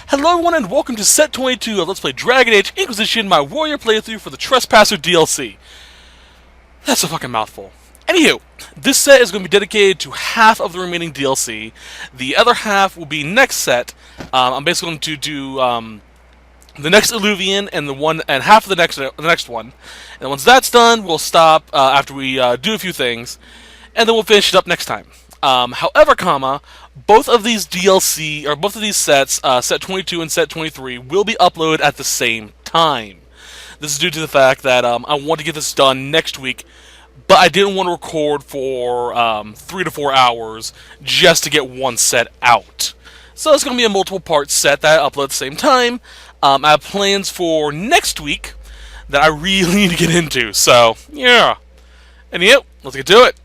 Hello everyone and welcome to Set 22 of Let's Play Dragon Age Inquisition, my warrior playthrough for the Trespasser DLC. That's a fucking mouthful. Anywho, this set is going to be dedicated to half of the remaining DLC. The other half will be next set. I'm basically going to do the next Illuvian and half of the next one. And once that's done, we'll stop after we do a few things, and then we'll finish it up next time. However, both of these DLC, or both of these sets, Set 22 and Set 23, will be uploaded at the same time. This is due to the fact that I want to get this done next week, but I didn't want to record for 3 to 4 hours just to get one set out. So it's going to be a multiple part set that I upload at the same time. I have plans for next week that I really need to get into, so yeah. Anywho, let's get to it.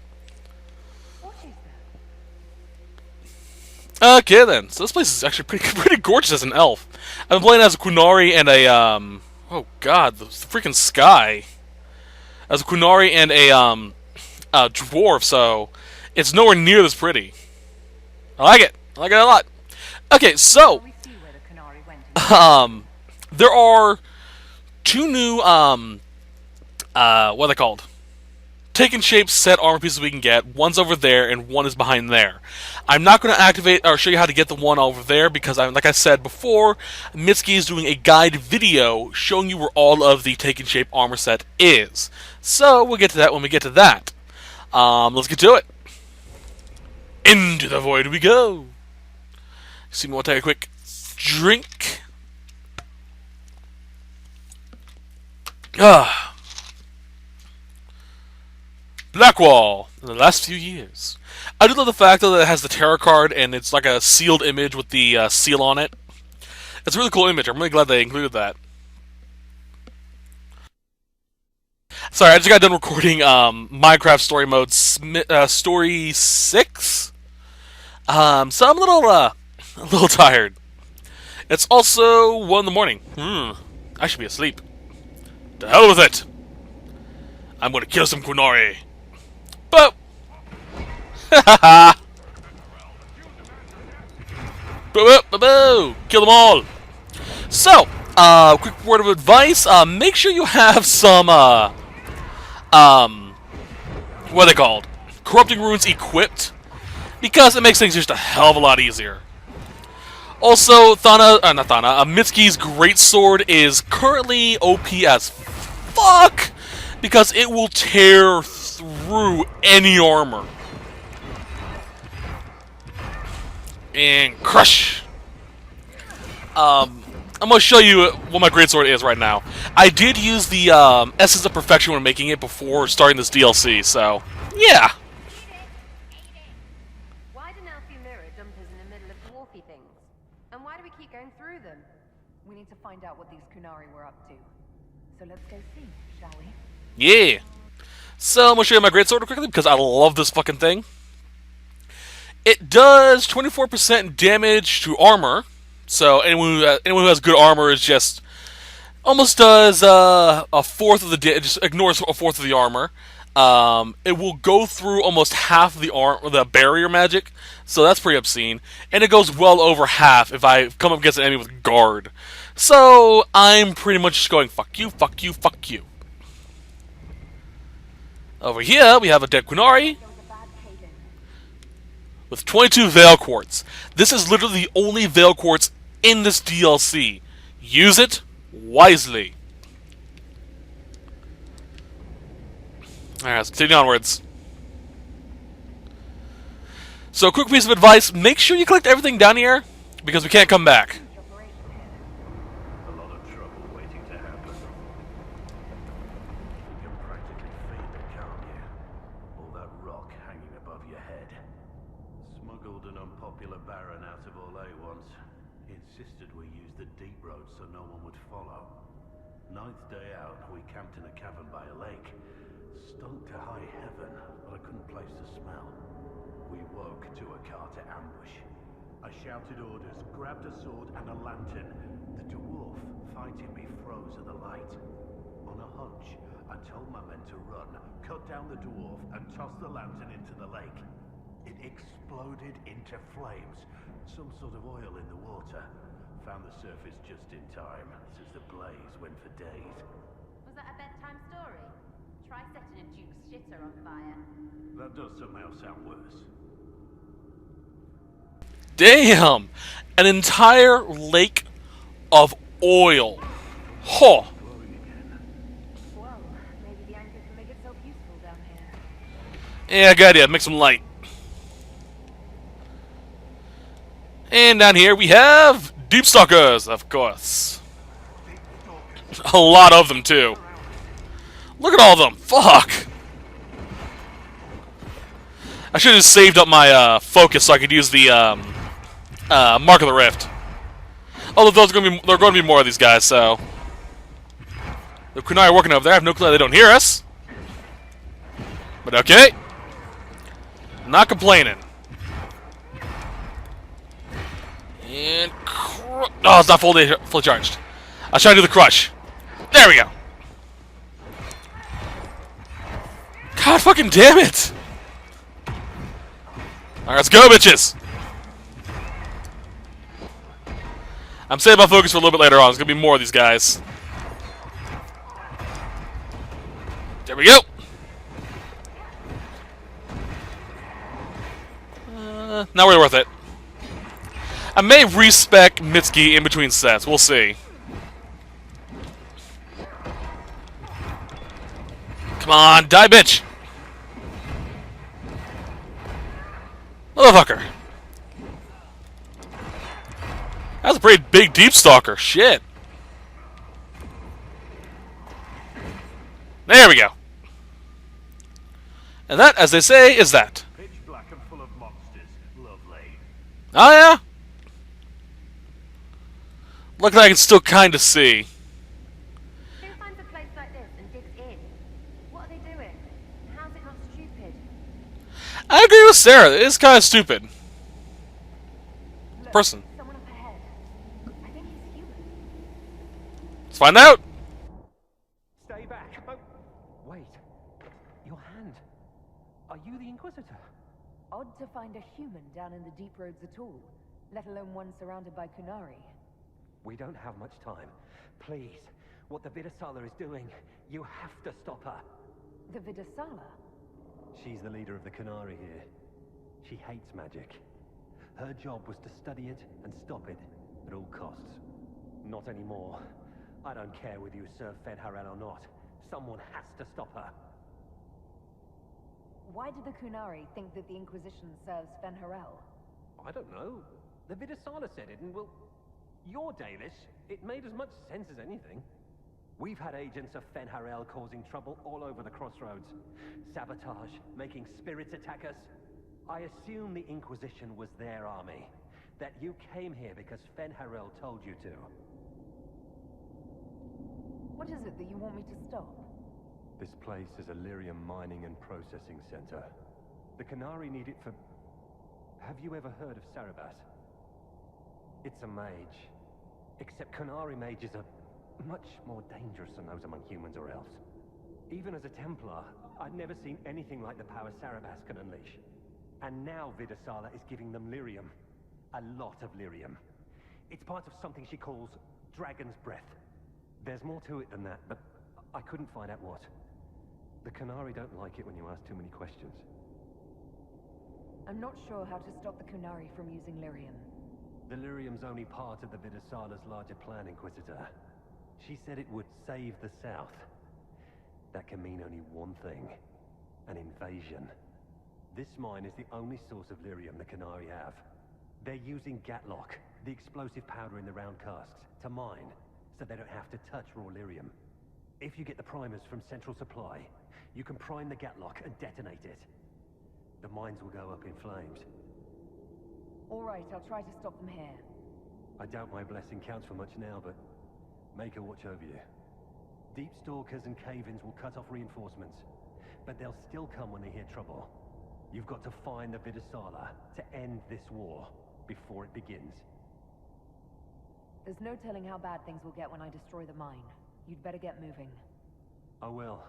Okay then, so this place is actually pretty gorgeous as an elf. I've been playing as a Qunari and a oh god, the freaking sky. As a Qunari and a dwarf, so it's nowhere near this pretty. I like it a lot. Okay, so there are two new what are they called? Taken shape set armor pieces we can get. One's over there, and one is behind there. I'm not going to activate or show you how to get the one over there because, like I said before, Mitsuki is doing a guide video showing you where all of the Taken shape armor set is. So we'll get to that when we get to that. Let's get to it. Into the void we go. So we want to take a quick drink. Blackwall in the last few years. I do love the fact though that it has the tarot card and it's like a sealed image with the seal on it. It's a really cool image. I'm really glad they included that. Sorry, I just got done recording Minecraft Story Mode Story 6. So I'm a little tired. It's also 1 in the morning. I should be asleep. To hell with it. I'm gonna kill some Qunari. But kill them all. So, quick word of advice: make sure you have some what are they called? Corrupting runes equipped, because it makes things just a hell of a lot easier. Also, Mitsuki's greatsword is currently OP as fuck because it will tear through any armor. And crush! I'm going to show you what my greatsword is right now. I did use the Essence of Perfection when making it before starting this DLC, so yeah. Why did Alfie Mirror dump us in the middle of dwarfy things? And why do we keep going through them? We need to find out what these Qunari were up to. So let's go see, shall we? Yeah. So I'm going to show you my greatsword quickly because I love this fucking thing. It does 24% damage to armor. So anyone who has good armor is just almost does a fourth of the just ignores a fourth of the armor. It will go through almost half of the barrier magic, so that's pretty obscene. And it goes well over half if I come up against an enemy with guard. So I'm pretty much just going fuck you, fuck you, fuck you. Over here, we have a dead Qunari with 22 Veil Quartz. This is literally the only Veil Quartz in this DLC. Use it wisely. Alright, let's continue onwards. So, quick piece of advice. Make sure you collect everything down here, because we can't come back. Ninth day out, we camped in a cavern by a lake. Stunk to high heaven, but I couldn't place the smell. We woke to a Carter ambush. I shouted orders, grabbed a sword and a lantern. The dwarf fighting me froze at the light. On a hunch, I told my men to run, cut down the dwarf and toss the lantern into the lake. It exploded into flames, some sort of oil in the water. found the surface just in time, since the blaze went for days. Was that a bedtime story? Try setting a Duke's shitter on fire. That does somehow sound worse. Damn! An entire lake of oil. Huh. Glowing again. Well, maybe the anchor can make itself useful down here. Yeah, good idea. Make some light. And down here we have Deep Stalkers, of course. A lot of them, too. Look at all of them. Fuck. I should have just saved up my focus so I could use the Mark of the Rift. Although there are going to be more of these guys, so the Kunai are working over there. I have no clue they don't hear us. But okay. Not complaining. And oh, it's not fully charged. I was trying to do the crush. There we go. God fucking damn it! Alright, let's go, bitches! I'm saving my focus for a little bit later on. There's gonna be more of these guys. There we go! Not really worth it. I may respec Mitsuki in between sets. We'll see. Come on, die, bitch! Motherfucker. That's a pretty big Deep Stalker. Shit. There we go. And that, as they say, is that. Pitch black and full of monsters. Lovely. Oh, yeah? Look like I can still kind of see. Who finds a place like this and digs in? What are they doing? How's it not stupid? I agree with Sarah. It is kind of stupid. Look, Person. someone up ahead. I think he's human. Let's find out. Stay back. Oh, wait. Your hand. Are you the Inquisitor? Odd to find a human down in the deep roads at all, let alone one surrounded by Kunari. We don't have much time. Please, what the Vidasala is doing, you have to stop her. The Vidasala? She's the leader of the Kunari here. She hates magic. Her job was to study it and stop it at all costs. Not anymore. I don't care whether you serve Fed Harel or not. Someone has to stop her. Why did the Kunari think that the Inquisition serves Fen Harel? I don't know. The Vidasala said it, and well, your Davis, it made as much sense as anything. We've had agents of Fen Harel causing trouble all over the crossroads. Sabotage, making spirits attack us. I assume the Inquisition was their army. That you came here because Fen Harel told you to. What is it that you want me to stop? This place is a lyrium mining and processing center. The Kunari need it for... Have you ever heard of Sarabas? It's a mage. Except Kunari mages are much more dangerous than those among humans or elves. Even as a Templar, I'd never seen anything like the power Sarabas can unleash. And now Vidasala is giving them lyrium. A lot of lyrium. It's part of something she calls Dragon's Breath. There's more to it than that, but I couldn't find out what. The Kunari don't like it when you ask too many questions. I'm not sure how to stop the Kunari from using lyrium. The lyrium's only part of the Vidasala's larger plan, Inquisitor. She said it would save the South. That can mean only one thing. An invasion. This mine is the only source of lyrium the Kunari have. They're using Gatlock, the explosive powder in the round casks, to mine, so they don't have to touch raw lyrium. If you get the primers from Central Supply, you can prime the Gatlock and detonate it. The mines will go up in flames. All right, I'll try to stop them here. I doubt my blessing counts for much now, but make her watch over you. Deep Stalkers and cave-ins will cut off reinforcements, but they'll still come when they hear trouble. You've got to find the Vidasala to end this war before it begins. There's no telling how bad things will get when I destroy the mine. You'd better get moving. I will.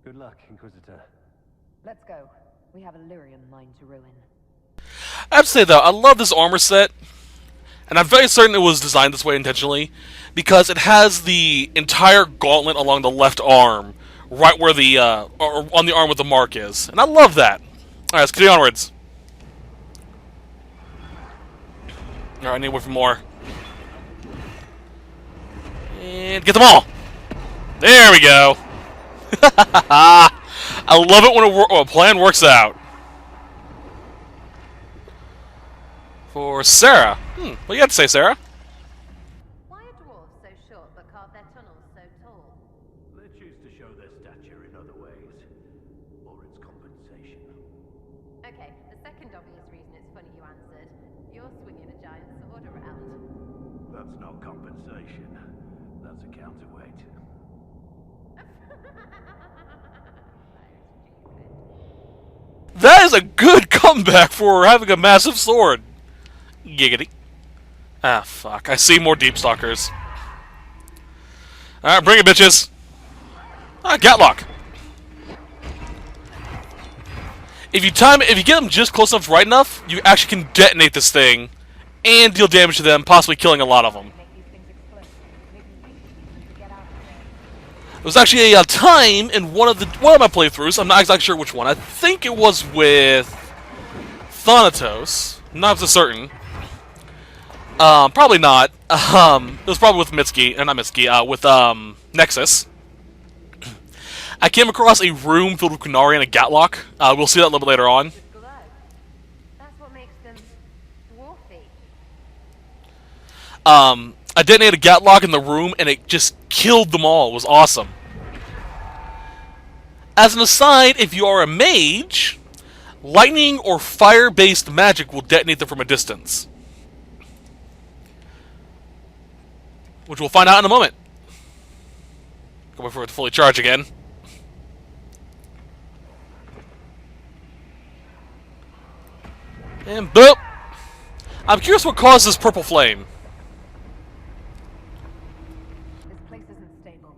Good luck, Inquisitor. Let's go. We have a lyrium mine to ruin. I have to say, though, I love this armor set. And I'm very certain it was designed this way intentionally, because it has the entire gauntlet along the left arm, right where the, or on the arm where the mark is. And I love that. Alright, let's continue onwards. Alright, I need to wait for more. And get them all! There we go! I love it when a plan works out. For Sarah. What do you have to say, Sarah? Why are dwarves so short but carve their tunnels so tall? They choose to show their stature in other ways. Or it's compensation. Okay, the second obvious reason it's funny you answered. You're swinging a giant sword around. That's not compensation. That's a counterweight. That is a good comeback for having a massive sword. Giggity. Ah, fuck. I see more Deep Stalkers. Alright, bring it, bitches. Ah, Gatlock. If you get them just close enough, right enough, you actually can detonate this thing and deal damage to them, possibly killing a lot of them. Make these things explode. Maybe we should use them to get out of here. There was actually a time in one of my playthroughs. I'm not exactly sure which one. I think it was with Thanatos. Not for certain. Probably not. It was probably with Mitsuki, not Mitsuki. With Nexus. I came across a room filled with Kunari and a Gatlock. We'll see that a little bit later on. Glow. That's what makes them dwarfy. I detonated a Gatlock in the room, and it just killed them all. It was awesome. As an aside, if you are a mage, lightning or fire-based magic will detonate them from a distance. Which we'll find out in a moment. Go wait for it to fully charge again. And boop! I'm curious what caused this purple flame. This place isn't stable.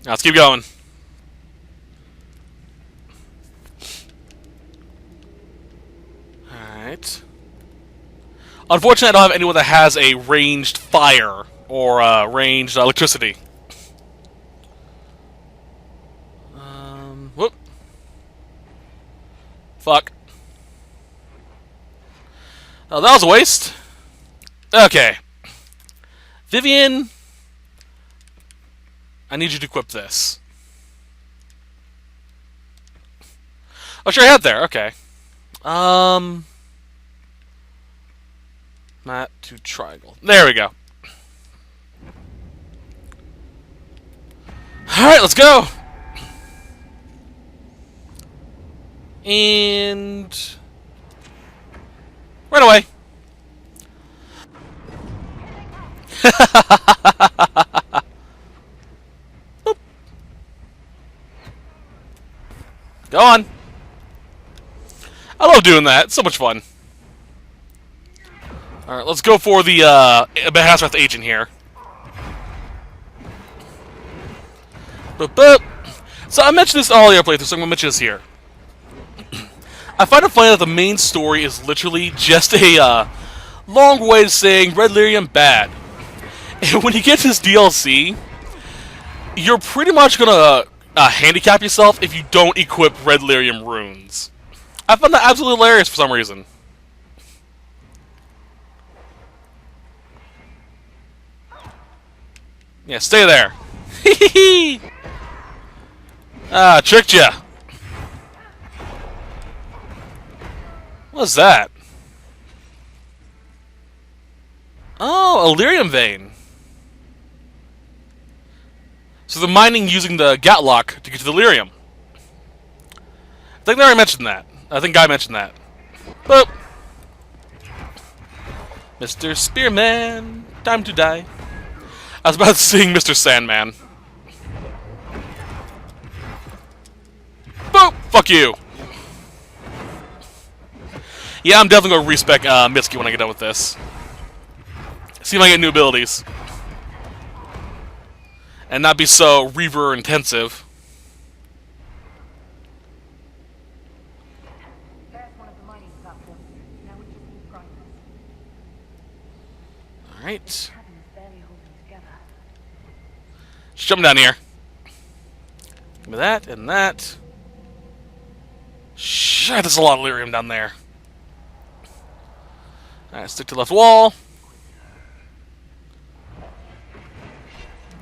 Now let's keep going. Alright. Unfortunately, I don't have anyone that has a ranged fire or ranged electricity. Whoop. Fuck. Oh, that was a waste. Okay. Vivian, I need you to equip this. Oh, sure, I had there. Okay. Map to triangle. There we go. Alright, let's go! And... right away. Go on. I love doing that. It's so much fun. Alright, let's go for the Hazrath agent here. Boop, boop. So I mentioned this in all the other playthroughs, so I'm going to mention this here. I find it funny that the main story is literally just a long way of saying Red Lyrium bad. And when you get to this DLC, you're pretty much going to handicap yourself if you don't equip Red Lyrium runes. I found that absolutely hilarious for some reason. Yeah, stay there. Hee Ah, tricked ya. What's that? Oh, Illyrium vein. So they're mining using the Gatlock to get to the Illyrium. I think they already mentioned that. I think Guy mentioned that. Boop. Mr. Spearman, time to die. I was about to sing Mr. Sandman. Boop! Fuck you! Yeah, I'm definitely going to respec Mitsuki when I get done with this. See if I get new abilities. And not be so Reaver intensive. There's one of the mining platforms. Now we just need grinders. Alright. Cabin is barely holding together. Just jump down here. Give me that and that. Shit, there's a lot of lyrium down there. Alright, stick to the left wall.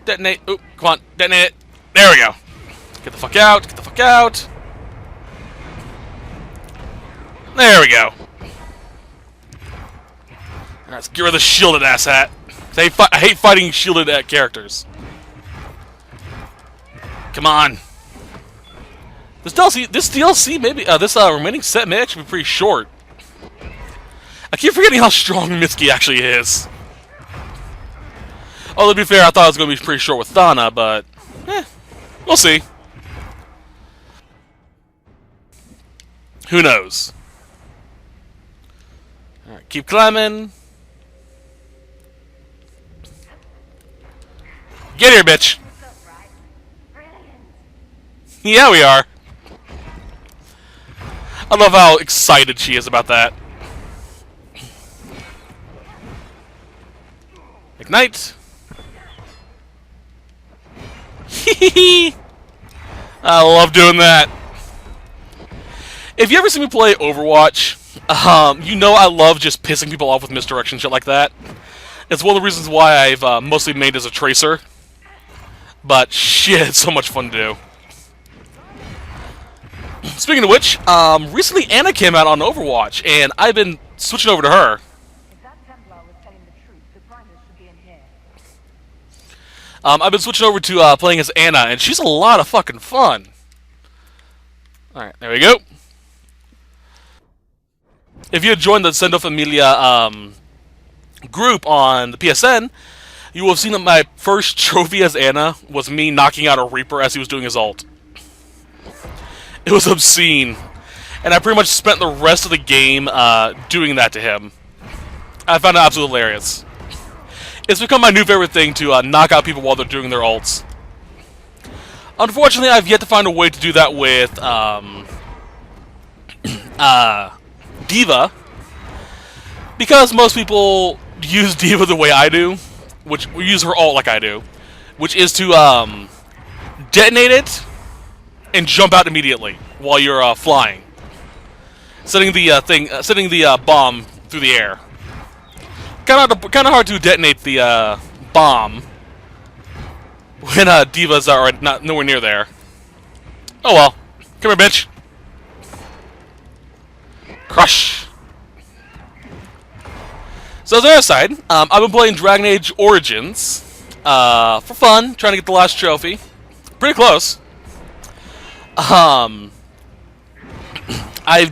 Detonate. Oop, come on, detonate it. There we go. Get the fuck out, get the fuck out. There we go. Alright, let's get rid of the shielded asshat. I hate fighting shielded characters. Come on. This DLC maybe, this remaining set may actually be pretty short. I keep forgetting how strong Mitsuki actually is. Although, to be fair, I thought it was going to be pretty short with Thana, but we'll see. Who knows? Alright, keep climbing. Get here, bitch. Yeah, we are. I love how excited she is about that. Ignite. I love doing that. If you ever see me play Overwatch, you know I love just pissing people off with misdirection shit like that. It's one of the reasons why I've mostly made as a tracer. But shit, it's so much fun to do. Speaking of which, recently Anna came out on Overwatch, and I've been switching over to her. If that Templar was telling the truth, the primers should be in here. I've been switching over to playing as Anna, and she's a lot of fucking fun. Alright, there we go. If you had joined the Sendo Familia group on the PSN, you will have seen that my first trophy as Anna was me knocking out a Reaper as he was doing his ult. It was obscene. And I pretty much spent the rest of the game doing that to him. I found it absolutely hilarious. It's become my new favorite thing to knock out people while they're doing their ults. Unfortunately, I've yet to find a way to do that with D.Va. Because most people use D.Va the way I do, which we use her ult like I do, which is to detonate it and jump out immediately while you're flying, setting the bomb through the air. Kind of hard to detonate the bomb when D.Vas are not nowhere near there. Oh well, come here, bitch. Crush. So as the other side, I've been playing Dragon Age Origins for fun, trying to get the last trophy. Pretty close. I've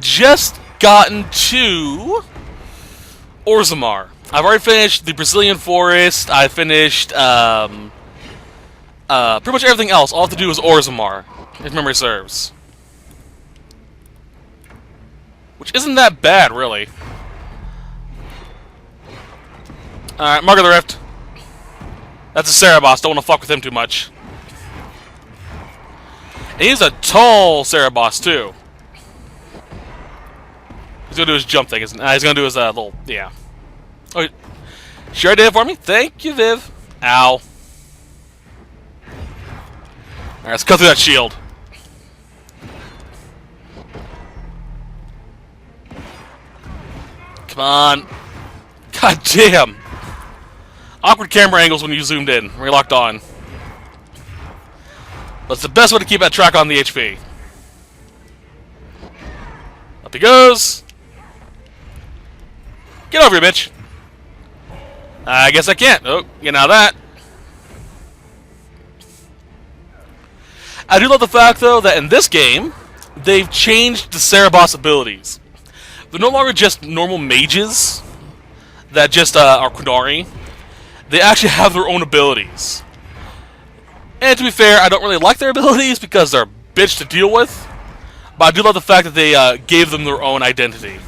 just gotten to Orzammar. I've already finished the Brazilian Forest. I finished pretty much everything else. All I have to do is Orzammar, if memory serves. Which isn't that bad, really. Alright, Mark of the Rift. That's a Cerebos. Don't want to fuck with him too much. And he's a tall Cerebos, too. He's gonna do his jump thing, isn't he? He's gonna do his little... yeah. Oh, sure did it for me? Thank you, Viv. Ow. Alright, let's cut through that shield. Come on. God damn. Awkward camera angles when you zoomed in, when you're locked on. But it's the best way to keep that track on the HP. Up he goes. Get over here, bitch. I guess I can't. Oh, get out of that. I do love the fact, though, that in this game, they've changed the Cerebos abilities. They're no longer just normal mages that just are Kunari. They actually have their own abilities. And to be fair, I don't really like their abilities because they're a bitch to deal with. But I do love the fact that they gave them their own identity.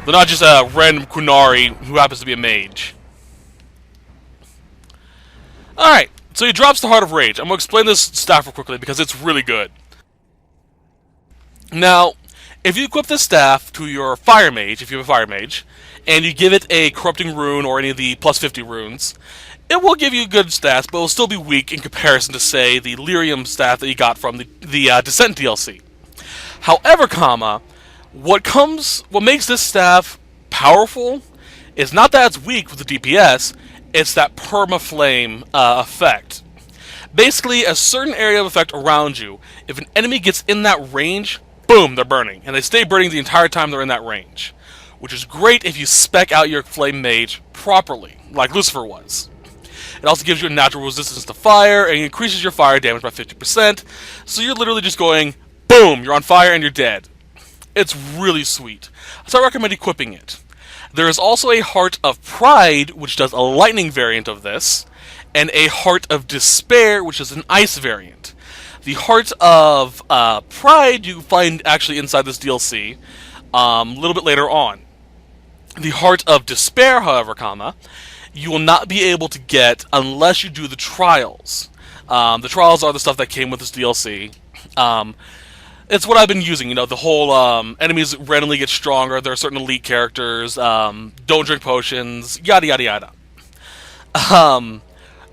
They're not just a random Kunari who happens to be a mage. Alright, so he drops the Heart of Rage. I'm going to explain this staff real quickly because it's really good. Now, If you equip this staff to your fire mage, if you have a fire mage, and you give it a corrupting rune or any of the plus 50 runes, it will give you good stats, but it will still be weak in comparison to, say, the lyrium staff that you got from the Descent DLC. However, what makes this staff powerful is not that it's weak with the DPS, it's that perma-flame effect. Basically, a certain area of effect around you, if an enemy gets in that range, boom, they're burning. And they stay burning the entire time they're in that range. Which is great if you spec out your flame mage properly, like Lucifer was. It also gives you a natural resistance to fire, and increases your fire damage by 50%, so you're literally just going, boom, you're on fire and you're dead. It's really sweet, so I recommend equipping it. There is also a Heart of Pride, which does a lightning variant of this, and a Heart of Despair, which is an ice variant. The Heart of Pride you find actually inside this DLC a little bit later on. The Heart of Despair, however, you will not be able to get unless you do the trials. The trials are the stuff that came with this DLC. It's what I've been using, the whole enemies randomly get stronger, there are certain elite characters, don't drink potions, yada yada yada.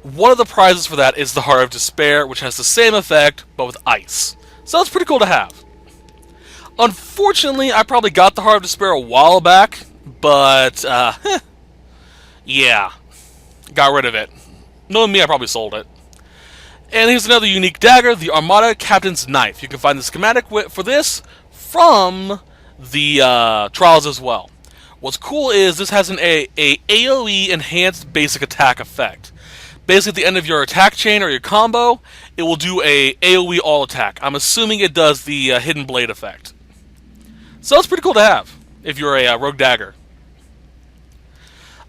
One of the prizes for that is the Heart of Despair, which has the same effect, but with ice. So it's pretty cool to have. Unfortunately, I probably got the Heart of Despair a while back, but, yeah, got rid of it. Knowing me, I probably sold it. And here's another unique dagger, the Armada Captain's Knife. You can find the schematic for this from the trials as well. What's cool is this has an AoE enhanced basic attack effect. Basically, at the end of your attack chain or your combo, it will do a AoE all attack. I'm assuming it does the Hidden Blade effect. So it's pretty cool to have if you're a rogue dagger.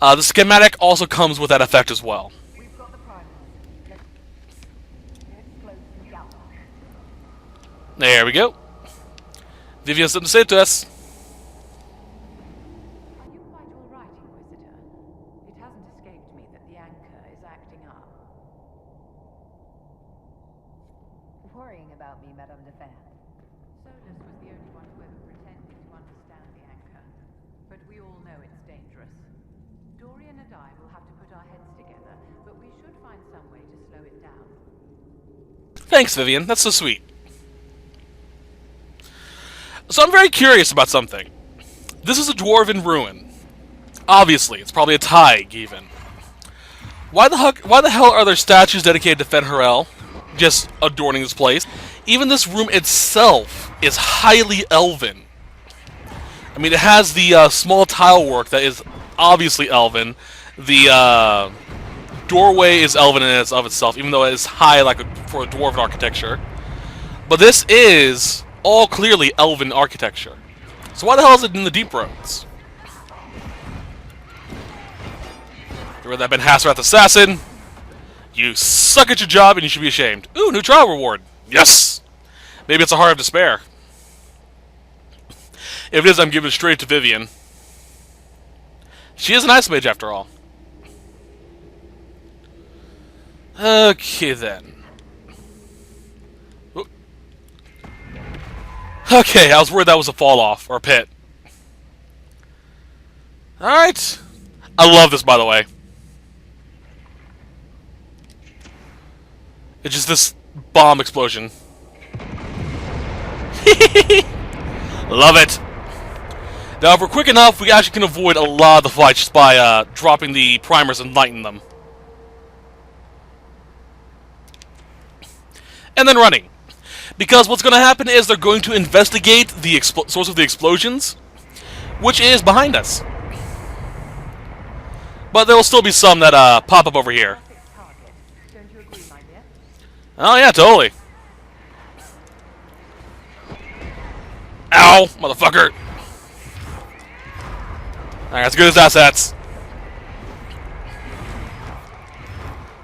The schematic also comes with that effect as well. We've got the primers. Let's close the gap. There we go. Vivian has something to say to us. Are you quite all right, Inquisitor? It hasn't escaped me that the anchor is acting up. Worrying about me, Madame de Fer. Solus was the only one who ever pretended to understand the anchor. But we all know it's dangerous. Dorian and I will have to put our heads together, but we should find some way to slow it down. Thanks, Vivian. That's so sweet. So I'm very curious about something. This is a dwarven ruin. Obviously, it's probably a Taig, even. Why the hell are there statues dedicated to Fen'Harel, just adorning this place? Even this room itself is highly Elven. I mean, it has the small tile work that is obviously Elven. The doorway is Elven in and of itself, even though it is high for a dwarven architecture. But this is all clearly Elven architecture. So why the hell is it in the Deep Roads? You read that Ben Hasserath assassin? You suck at your job and you should be ashamed. Ooh, new trial reward. Yes! Maybe it's a Heart of Despair. If it is, I'm giving it straight to Vivian. She is an ice mage after all. Okay then. Ooh. Okay, I was worried that was a fall off or a pit. Alright. I love this, by the way. It's just this bomb explosion. Love it. Now, if we're quick enough, we actually can avoid a lot of the fights just by dropping the primers and lighting them. And then running. Because what's going to happen is they're going to investigate the source of the explosions, which is behind us. But there will still be some that pop up over here. Don't you agree, my dear? Oh yeah, totally. Ow, motherfucker. Alright, that's good as assets.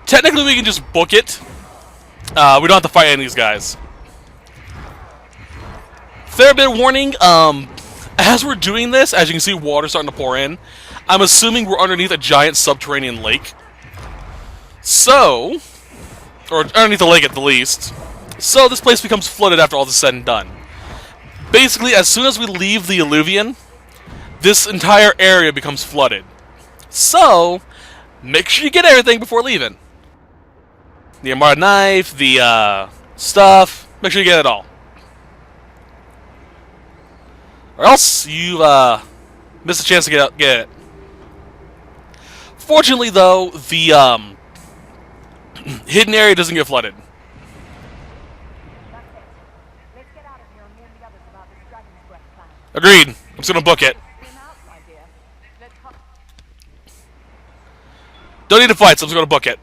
Technically, we can just book it. We don't have to fight any of these guys. Fair bit of warning, as we're doing this, as you can see water starting to pour in, I'm assuming we're underneath a giant subterranean lake. So, or underneath the lake at the least. So this place becomes flooded after all this is said and done. Basically, as soon as we leave the Illuvian, this entire area becomes flooded. So, make sure you get everything before leaving. The Armada knife, the stuff, make sure you get it all. Or else you've missed a chance to get it. Fortunately, though, the hidden area doesn't get flooded. That's it. Let's get out of here and warn the others about this Dragon's Breath plan. Agreed. I'm just gonna book it. Swim out, my dear. Let's hop. Don't need to fight, so I'm just gonna book it.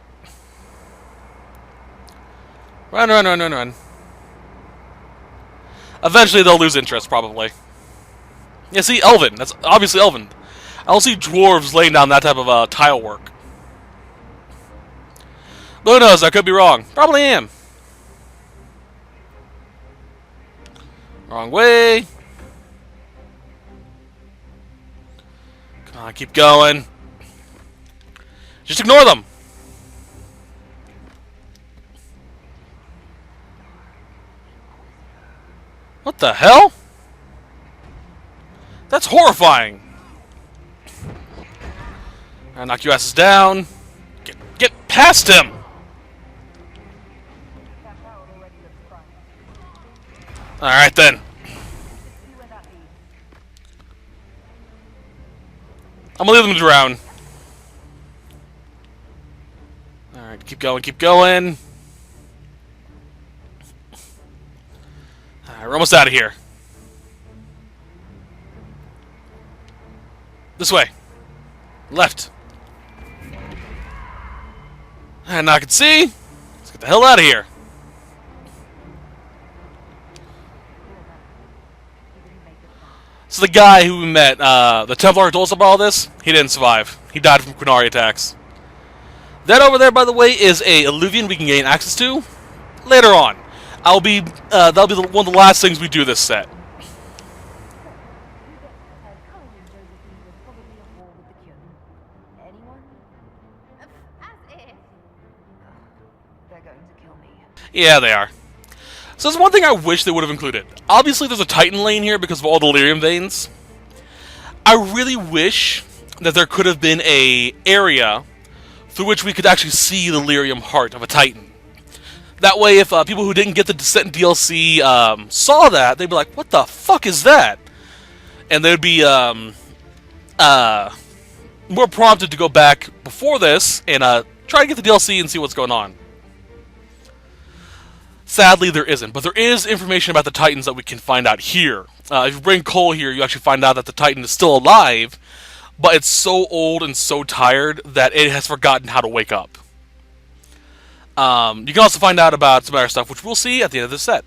Run, run, run, run, run. Eventually they'll lose interest, probably. Yeah, see, Elven. That's obviously Elven. I don't see dwarves laying down that type of tile work. But who knows? I could be wrong. Probably am. Wrong way. Come on, keep going. Just ignore them. What the hell? That's horrifying. I'll knock you asses down. Get past him. Alright then. I'm gonna leave them to drown. Alright, keep going, keep going. Alright, we're almost out of here. This way. Left. And now I can see. Let's get the hell out of here. So the guy who we met, the Templar who told us about all this, he didn't survive. He died from Qunari attacks. That over there, by the way, is a Illuvian we can gain access to later on. That'll be one of the last things we do this set. They're going to kill me. Yeah, they are. So there's one thing I wish they would have included. Obviously, there's a Titan lane here because of all the Lyrium veins. I really wish that there could have been a area through which we could actually see the Lyrium heart of a Titan. That way, if people who didn't get the Descent DLC saw that, they'd be like, what the fuck is that? And they'd be more prompted to go back before this and try to get the DLC and see what's going on. Sadly, there isn't, but there is information about the Titans that we can find out here. If you bring Cole here, you actually find out that the Titan is still alive, but it's so old and so tired that it has forgotten how to wake up. You can also find out about some other stuff, which we'll see at the end of this set.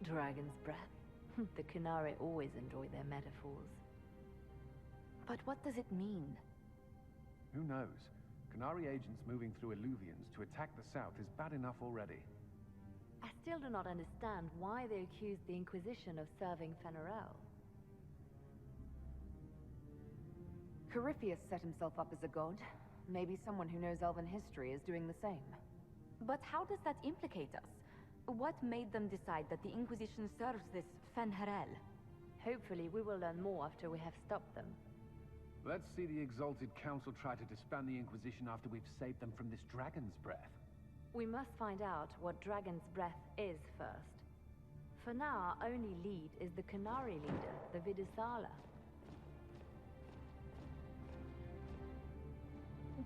Dragon's Breath. The Qunari always enjoy their metaphors. But what does it mean? Who knows? Qunari agents moving through Illuvians to attack the south is bad enough already. I still do not understand why they accused the Inquisition of serving Fenarel. Corypheus set himself up as a god. Maybe someone who knows Elven history is doing the same. But how does that implicate us? What made them decide that the Inquisition serves this Fenarel? Hopefully we will learn more after we have stopped them. Let's see the Exalted Council try to disband the Inquisition after we've saved them from this Dragon's Breath. We must find out what Dragon's Breath is first. For now, our only lead is the Qunari leader, the Vidusala.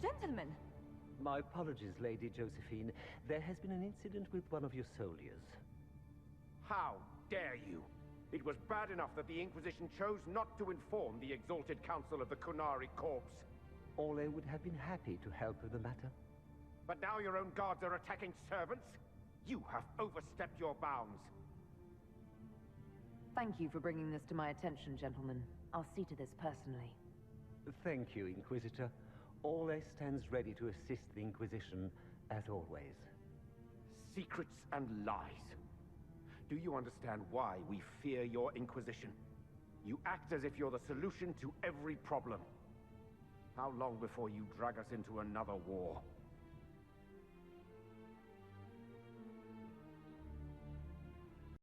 Gentlemen! My apologies, Lady Josephine. There has been an incident with one of your soldiers. How dare you? It was bad enough that the Inquisition chose not to inform the Exalted Council of the Qunari Corps. Orle would have been happy to help with the matter. But now your own guards are attacking servants? You have overstepped your bounds. Thank you for bringing this to my attention, gentlemen. I'll see to this personally. Thank you, Inquisitor. Orle stands ready to assist the Inquisition, as always. Secrets and lies. Do you understand why we fear your Inquisition? You act as if you're the solution to every problem. How long before you drag us into another war?